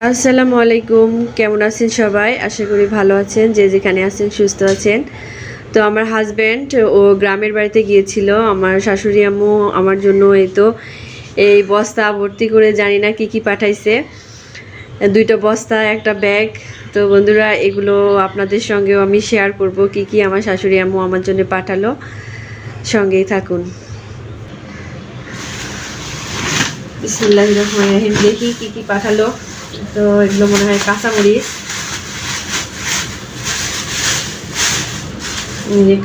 আসসালামু আলাইকুম, কেমন আছেন সবাই? আশা করি ভালো আছেন, যে যেখানে আছেন সুস্থ আছেন। তো আমার হাজব্যান্ড ও গ্রামের বাড়িতে গিয়েছিল। আমার শাশুড়ি আম্মু আমার জন্য এই বস্তা ভর্তি করে জানি না কি কি পাঠাইছে, দুইটা বস্তা একটা ব্যাগ। তো বন্ধুরা, এগুলো আপনাদের সঙ্গেও আমি শেয়ার করব কি কি আমার শাশুড়ি আম্মু আমার জন্য পাঠালো। সঙ্গেই থাকুন। বিসমিল্লাহির রহমানির রহিম। দেখি কি কি পাঠালো। তো এগুলো মনে হয় কাঁচামরিচ,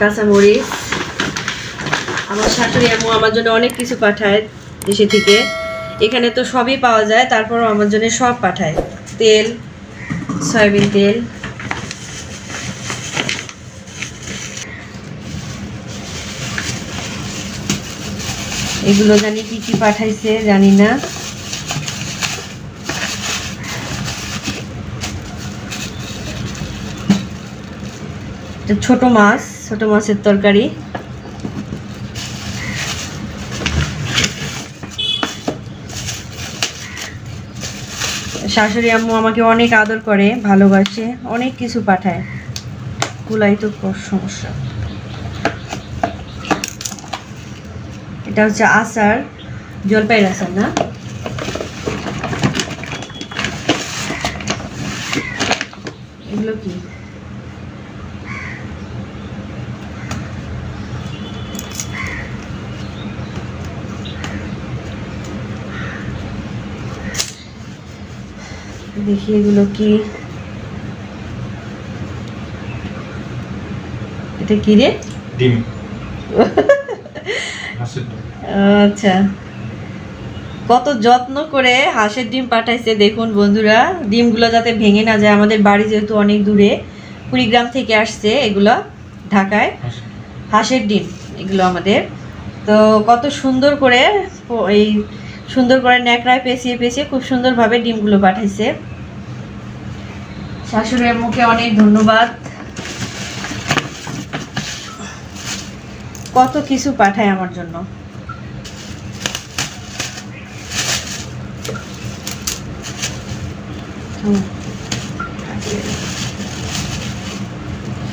কাঁচামরিচ। আমার শাশুড়ি আম্মু আমার জন্য অনেক কিছু পাঠায় দেশে থেকে। এখানে তো সবই পাওয়া যায়, তারপরও আমার জন্য সব পাঠায়। তেল, সয়াবিন তেল, এগুলো জানি কি কি পাঠাইছে জানি না। ছোট মাছের তরকারি। শাশুড়ি আম্মু আমাকে অনেক আদর করে, ভালোবাসে, অনেক কিছু পাঠায়। কুলাই তো সমস্যা। এটা হচ্ছে আচার, জলপাইয়ের আচার না? এগুলো কি? দেখি এগুলো কি? এটা কি রে? ডিম। আচ্ছা, কত যত্ন করে হাঁসের ডিম পাঠাইছে দেখুন বন্ধুরা। ডিমগুলো যাতে ভেঙে না যায়। আমাদের বাড়ি যেহেতু অনেক দূরে, কুড়িগ্রাম থেকে আসছে এগুলো ঢাকায়। হাঁসের ডিম এগুলো আমাদের। তো কত সুন্দর করে ন্যাকড়ায় পেঁচিয়ে পেঁচিয়ে খুব সুন্দরভাবে ডিমগুলো পাঠাইছে। শাশুড়ি আম্মুকে অনেক ধন্যবাদ। কত কিছু পাঠায় আমার জন্য।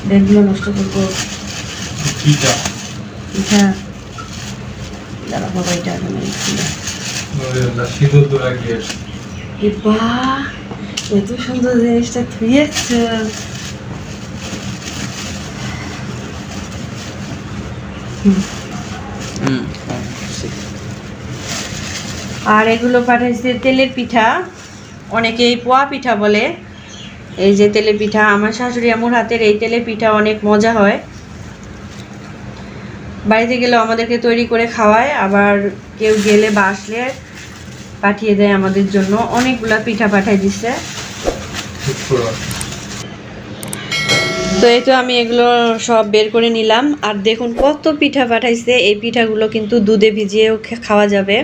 ব্যাগগুলো নষ্ট করবো। পিঠা দাঁড়া বাবা, এটা এত সুন্দর জিনিসটা থুয়েছে। আর এগুলো পাঠাইছে তেলের পিঠা, অনেকেই পোয়া পিঠা বলে। এই যে তেলের পিঠা, আমার শাশুড়ি আম্মুর হাতের এই তেলের পিঠা অনেক মজা হয়। বাড়িতে গেলেও আমাদেরকে তৈরি করে খাওয়ায়, আবার কেউ গেলে বা আসলে পাঠিয়ে দেয় আমাদের জন্য। অনেকগুলা পিঠা পাঠিয়ে দিচ্ছে। তো এই তো আমি এগুলো সব বের করে নিলাম। আর দেখুন কত পিঠা পাঠাইছে। এই পিঠাগুলো কিন্তু দুধে ভিজিয়েও খাওয়া যাবে।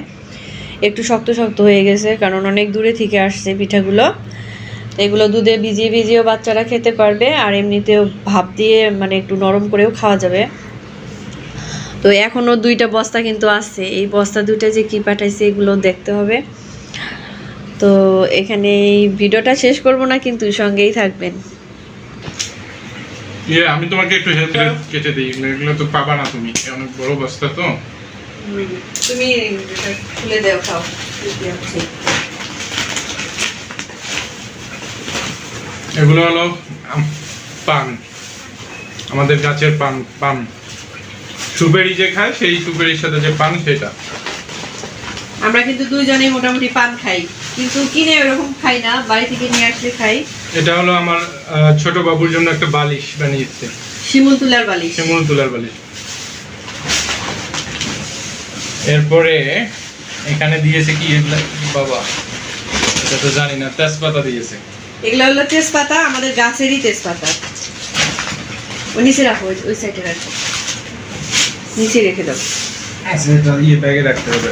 একটু শক্ত শক্ত হয়ে গেছে, কারণ অনেক দূরে থেকে আসছে পিঠাগুলো। এগুলো দুধে ভিজিয়ে ভিজিয়েও বাচ্চারা খেতে পারবে, আর এমনিতেও ভাপ দিয়ে মানে একটু নরম করেও খাওয়া যাবে। তো এখনও দুইটা বস্তা কিন্তু আছে। এই বস্তা দুইটা যে কি পাঠাইছে এগুলো দেখতে হবে। তো এখানে এই ভিডিওটা শেষ করব না, কিন্তু সঙ্গেই থাকবেন। আমি তোমাকে একটু হেল্প কেটে দিই, এগুলো তো পাবা না তুমি, অনেক বড় বস্তা তো। তুমি খুলে দাও, খাও। এগুলো হলো পান, আমাদের গাছের পান সুপেরি যে খায়, সেই সুপেরির সাথে যে পান, সেটা। আমরা কিন্তু দুইজনেই মোটামুটি পান খাই, কিন্তু কিনে ওরকম খাই না, বাড়ি থেকে নিয়ে আসলে খাই। এটা হলো আমার ছোট বাবুর জন্য একটা বালিশ বানিয়েছে, শিমুল তুলার বালিশ। এরপরে এখানে দিয়েছে কি বাবা, এটা তো জানি না, তেজপাতা দিয়েছে। এগুলো হলো তেজপাতা, আমাদের গাছেরই তেজপাতা। ওই নিচে রাখো, ওই সাইডে রাখো, নিচে রেখে দাও। আচ্ছা, এটা ব্যাগে রাখতে হবে।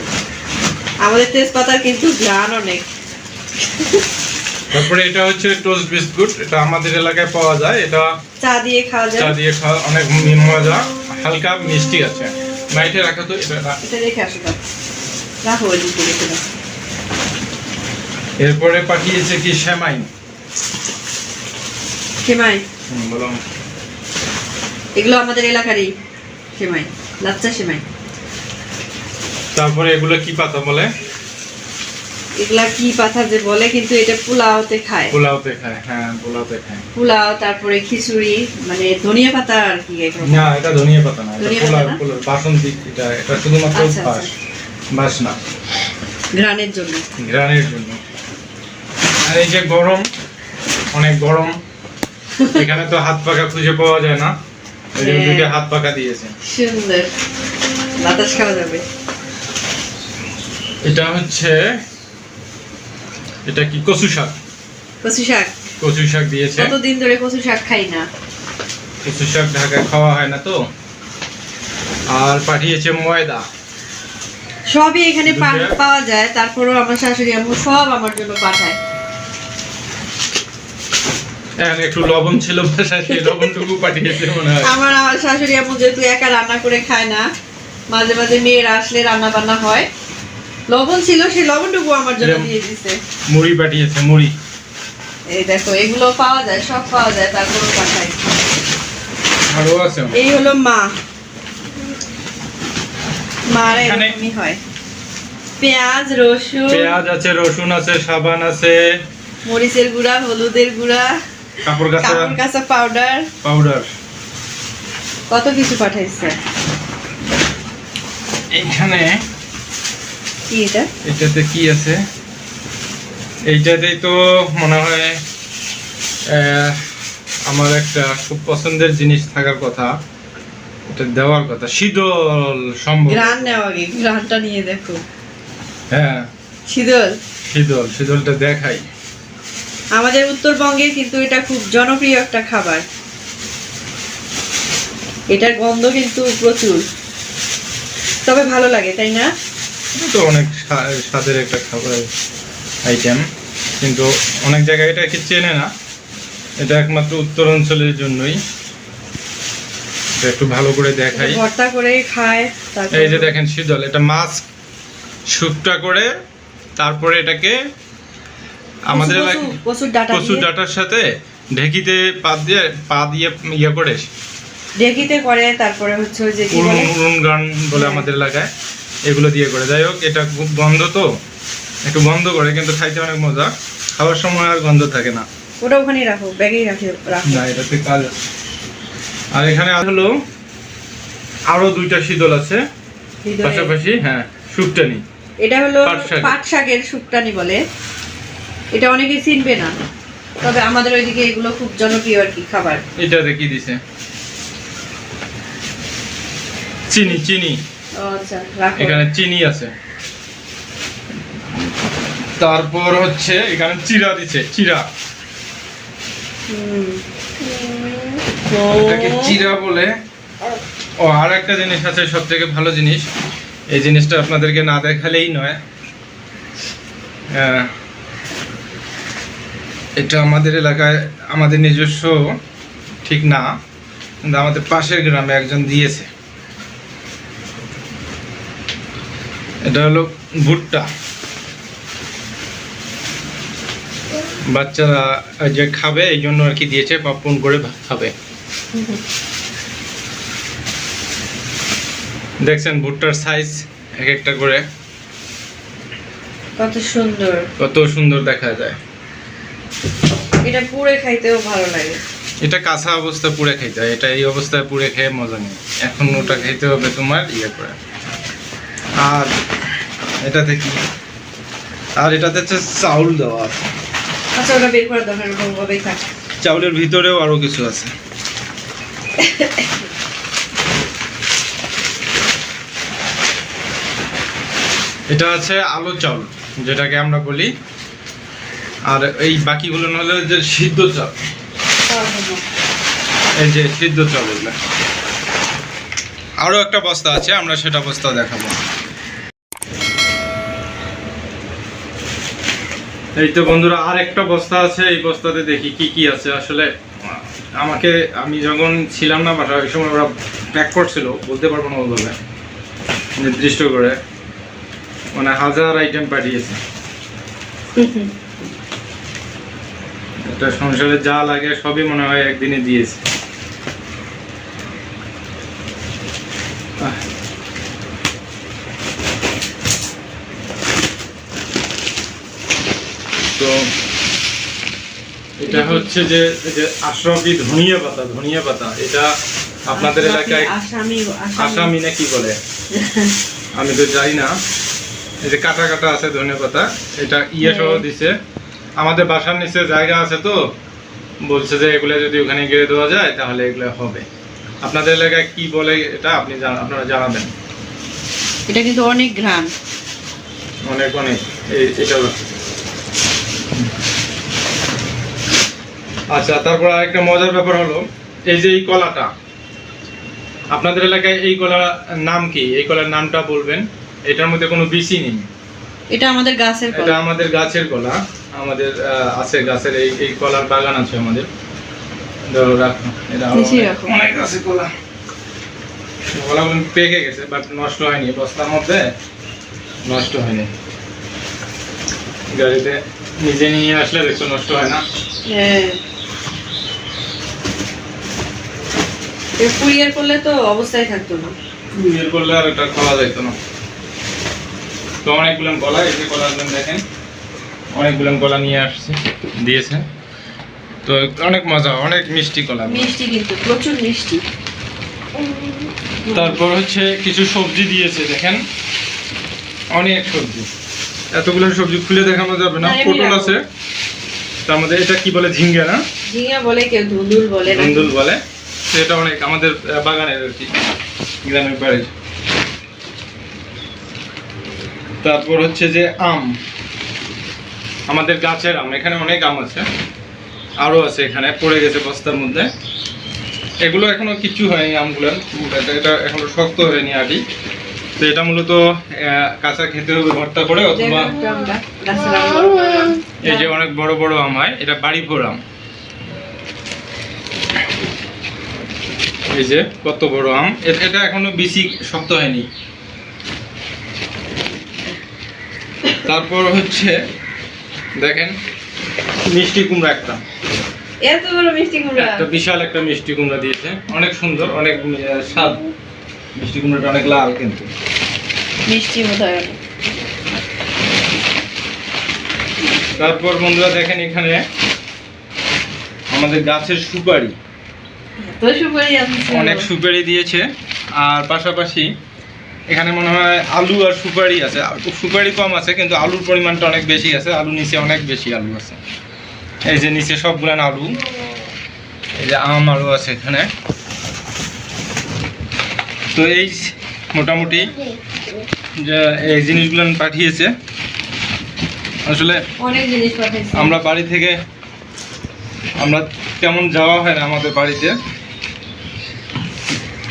আমাদের তেজপাতার কিন্তু ঘ্রাণ অনেক। তারপরে এটা হচ্ছে টোস্ট বিস্কুট, এটা আমাদের এলাকায় পাওয়া যায়। এটা চা দিয়ে খাওয়া যায়, অনেক মজা, হালকা মিষ্টি আছে। মাইটে রাখা তো, এটা রেখে আসো, রাখো ওই দিকে রেখে দাও। এরপরে পাঠিয়েছে কি সেমাই। সেমাই, বলো। এগুলো আমাদের এলাকারই সেমাই, লাচ্চা সেমাই। তারপরে এগুলো কি পাতা বলে? এগুলা কি পাতা যে বলে, কিন্তু এটা পোলাওতে খায়। পোলাওতে খায়, হ্যাঁ পোলাওতে খায়। পোলাও, তারপরে খিচুড়ি, মানে ধনিয়া পাতা আর কি একরকম। না, এটা ধনিয়া পাতা না, এটা ধনিয়া পোলাও, পাতা না? পোলাও বাসন্তী। এটা শুধুমাত্র আচ্ছা, বাস, বাসনা, ঘ্রাণের জন্য। ঘ্রাণের জন্য। আর এই যে গরম, অনেক গরম, এখানে তো হাত পাকা খুঁজে পাওয়া যায় না, এই জন্য হ্যাঁ। দুইটা হাত পাকা দিয়েছে। সুন্দর, বাতাস খাওয়া যাবে। এটা হচ্ছে, এটা কি কচু শাক। কচু শাক, কচু শাক দিয়েছে। কতদিন ধরে কচু শাক খাই না। কচু শাক ঢাকায় খাওয়া হয় না তো। আর পাঠিয়েছে ময়দা। সবই এখানে দুধে- পাওয়া যায়, তারপরেও আমার শাশুড়ি আম্মু সব আমার জন্য পাঠায়। এখন একটু লবণ ছিল বাসায়, সেই লবণটুকু পাঠিয়েছে মনে হয়। আমার শাশুড়ি আম্মু যেহেতু একা রান্না করে খায় না, মাঝে মাঝে মেয়েরা আসলে রান্না বান্না হয়, লবণ ছিল, সেই লবণটুকু আমার জন্য দিয়ে দিছে। মুড়ি পাঠিয়েছে, মুড়ি। এই দেখো, এগুলো পাওয়া যায়, সব পাওয়া যায়, তারপরেও পাঠায়। আরো আছে। এই হলো মা, মারা এখানে- এরকমই হয়। পেঁয়াজ, রসুন, পেঁয়াজ আছে, রসুন আছে, সাবান আছে, মরিচের গুঁড়া, হলুদের গুঁড়া, কাপড় কাঁচা কাপড় কাঁচা পাউডার, পাউডার। কত কিছু পাঠাইছে। এইখানে কি এটা? এটাতে কি আছে? এইটাতেই তো মনে হয় আমার একটা খুব পছন্দের জিনিস থাকার কথা, এটা দেওয়ার কথা, শীতল সম্ভব। গ্রান নেওয়া আগে, গ্রানটা নিয়ে দেখো। হ্যাঁ, শীতল, শীতল, শীতলটা দেখাই। আমাদের উত্তরবঙ্গে কিন্তু এটা খুব জনপ্রিয় একটা খাবার। এটার গন্ধ কিন্তু প্রচুর, তবে ভালো লাগে, তাই না? এটা তো অনেক স্বাদের একটা খাবার আইটেম, কিন্তু অনেক জায়গায় এটা কি চেনে না। এটা একমাত্র উত্তর অঞ্চলের জন্যই। এটা একটু ভালো করে দেখাই। ভর্তা করে খায়, তারপর এই যে দেখেন শীতল, এটা মাছ শুকটা করে, তারপরে এটাকে আমাদের এলাকায় কচুর ডাঁটা কচুর দিয়ে ডাঁটার সাথে ঢেকিতে পা দিয়ে ইয়ে করে ঢেকিতে করে, তারপরে হচ্ছে ওই যে কি উড়ুন বলে, উড়ুন গান বলে হ্যাঁ। আমাদের এলাকায়, এগুলো দিয়ে করে। যাই হোক, এটা খুব গন্ধ তো, একটু গন্ধ করে, কিন্তু খাইতে অনেক মজা। খাওয়ার সময় আর গন্ধ থাকে না। ওটা ওখানেই রাখো, ব্যাগেই রাখো। না, এটাতে কাজ আছে। আর এখানে হলো আরো দুইটা শীতল আছে ভিতরে। পাশাপাশি, হ্যাঁ, শুকটানি। এটা হলো পাট শাক। পাট শাকের শুকটানি বলে। এটা অনেকেই চিনবে না, তবে আমাদের ওইদিকে এগুলো খুব জনপ্রিয় আর কি খাবার। এটাতে কি দিছে? চিনি, চিনি। ও আচ্ছা, রাখো। এখানে চিনি আছে। তারপর হচ্ছে এখানে চিরা দিছে, চিরা। হুম। এটাকে চিরা বলে। ও, আর একটা জিনিস আছে, সব থেকে ভালো জিনিস, এই জিনিসটা আপনাদেরকে না দেখালেই নয়। এটা আমাদের এলাকায়, আমাদের নিজস্ব ঠিক না, কিন্তু আমাদের পাশের গ্রামে একজন দিয়েছে। এটা হলো ভুট্টা। বাচ্চারা যে খাবে এই জন্য আর কি দিয়েছে, পপকর্ন করে খাবে। দেখছেন ভুট্টার সাইজ এক একটা করে কত সুন্দর, কত সুন্দর দেখা যায়। এটা পুড়ে খাইতেও ভালো লাগে। এটা কাঁচা অবস্থা পুড়ে খাইতে হয়, এটা এই অবস্থায় পুড়ে খেয়ে মজা নেই। এখন ওটা খাইতে হবে তোমার ইয়ে করে। আর এটাতে কি? আর এটাতে হচ্ছে চাউল দেওয়া আছে। আচ্ছা, ওটা বের করে দরকার, ওরকম ভাবেই থাক। চাউলের ভিতরেও আরো কিছু আছে। এটা আছে আলো চাউল, যেটাকে আমরা বলি। আর এই বাকিগুলো হলো যে সিদ্ধ চাল, এই যে সিদ্ধ চাল এগুলো। আরো একটা বস্তা আছে, আমরা সেটা বস্তা দেখাবো। এই তো বন্ধুরা, আর একটা বস্তা আছে। এই বস্তাতে দেখি কি কি আছে। আসলে আমি যখন ছিলাম না বাসায়, ওই সময় ওরা প্যাক করছিল, বলতে পারবো না ওইভাবে নির্দিষ্ট করে, মানে হাজার আইটেম পাঠিয়েছে। এটা সংসারে যা লাগে সবই মনে হয় একদিনে দিয়েছে। তো এটা হচ্ছে যে আশরাফি ধনিয়া পাতা, এটা আপনাদের এলাকায় আসামি না কি বলে আমি তো জানি না। এই যে কাটা কাটা আছে ধনিয়া পাতা, এটা সহ দিছে। আমাদের বাসার নিচে জায়গা আছে, তো বলছে যে এগুলো যদি ওখানে গিয়ে দেওয়া যায় তাহলে এগুলো হবে। আপনাদের এলাকায় কি বলে এটা আপনারা জানাবেন। এটা কিন্তু অনেক ঘ্রাণ, অনেক এটা। আচ্ছা, তারপর আরেকটা মজার ব্যাপার হলো এই যে এই কলাটা, আপনাদের এলাকায় এই কলার নাম কি? এই কলার নামটা বলবেন। এটার মধ্যে কোনো বিচি নেই, এটা আমাদের গাছের কলা। এটা আমাদের গাছের কলা, আমাদের আছে গাছের এই কলার বাগান আছে আমাদের। ধরো রাখো, এটা অনেক আছে কলা। কলাগুলো পেকে গেছে বাট নষ্ট হয়নি, বস্তার মধ্যে নষ্ট হয়নি। গাড়িতে নিজে নিয়ে আসলে দেখছো নষ্ট হয় না। কুরিয়ার করলে তো অবস্থায় থাকতো না, কুরিয়ার করলে আর এটা খাওয়া যেত না। তো অনেকগুলো কলা, এই যে কলাগুলো দেখেন, অনেকগুলো কলা নিয়ে আসছে দিয়েছে। তো অনেক মজা, অনেক মিষ্টি কলা, মিষ্টি কিন্তু প্রচুর মিষ্টি। তারপর হচ্ছে কিছু সবজি দিয়েছে, দেখেন অনেক সবজি। এতগুলো সবজি খুলে দেখানো যাবে না। পটল আছে, তার মধ্যে এটা কি বলে, ঝিঙ্গা না? ঝিঙ্গা বলে, কেউ ধুন্দুল বলে। ধুন্দুল বলে। এটা অনেক আমাদের বাগানের আর কি, গ্রামের বাড়ির। তারপর হচ্ছে যে আম, আমাদের গাছের আম, এখানে অনেক আম আছে, আরো আছে এখানে পড়ে গেছে বস্তার মধ্যে। এগুলো এখনো কিছু হয়নি আমগুলো, এটা এখনো শক্ত হয়নি আটি। তো এটা মূলত কাঁচা খেতে হবে ভর্তা করে, অথবা এই যে অনেক বড় বড় আম হয়, এটা বাড়িভোর আম। এই যে কত বড় আম, এটা এখনো বেশি শক্ত হয়নি। তারপর হচ্ছে দেখেন মিষ্টি কুমড়া, এত বড় মিষ্টি কুমড়া, একটা বিশাল একটা মিষ্টি কুমড়া দিয়েছে, অনেক সুন্দর, অনেক স্বাদ। মিষ্টি কুমড়াটা অনেক লাল, কিন্তু মিষ্টি বোধহয়। তারপর বন্ধুরা দেখেন এখানে আমাদের গাছের সুপারি, অনেক সুপারি দিয়েছে। আর পাশাপাশি এখানে মনে হয় আলু আর সুপারি আছে, সুপারি কম আছে কিন্তু আলুর পরিমাণটা অনেক বেশি আছে। আলু নিচে অনেক বেশি আলু আছে, এই যে নিচে সবগুলো আলু। এই যে আম আলু আছে এখানে। তো এই মোটামুটি যে এই জিনিসগুলো পাঠিয়েছে, আসলে অনেক জিনিস পাঠিয়েছে। আমরা বাড়ি থেকে আমরা তেমন যাওয়া হয় না আমাদের বাড়িতে,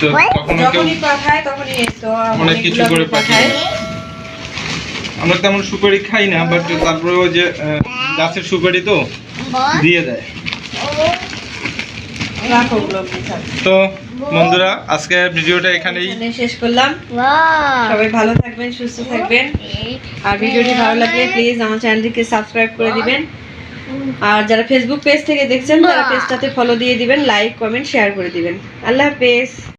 তো তখন যখনই পাঠায় তখনই তো অনেক কিছু করে পাঠায়। আমরা তেমন সুপারি খাই না, বাট তারপরে ওই যে গাছের সুপারি তো দিয়ে দেয়। তো বন্ধুরা আজকে ভিডিওটা এখানেই শেষ করলাম। সবাই ভালো থাকবেন, সুস্থ থাকবেন। আর ভিডিওটি ভালো লাগলে প্লিজ আমার চ্যানেলটিকে সাবস্ক্রাইব করে দিবেন। আর যারা ফেসবুক পেজ থেকে দেখছেন তারা পেজটাতে ফলো দিয়ে দিবেন, লাইক কমেন্ট শেয়ার করে দিবেন। আল্লাহ হাফেজ।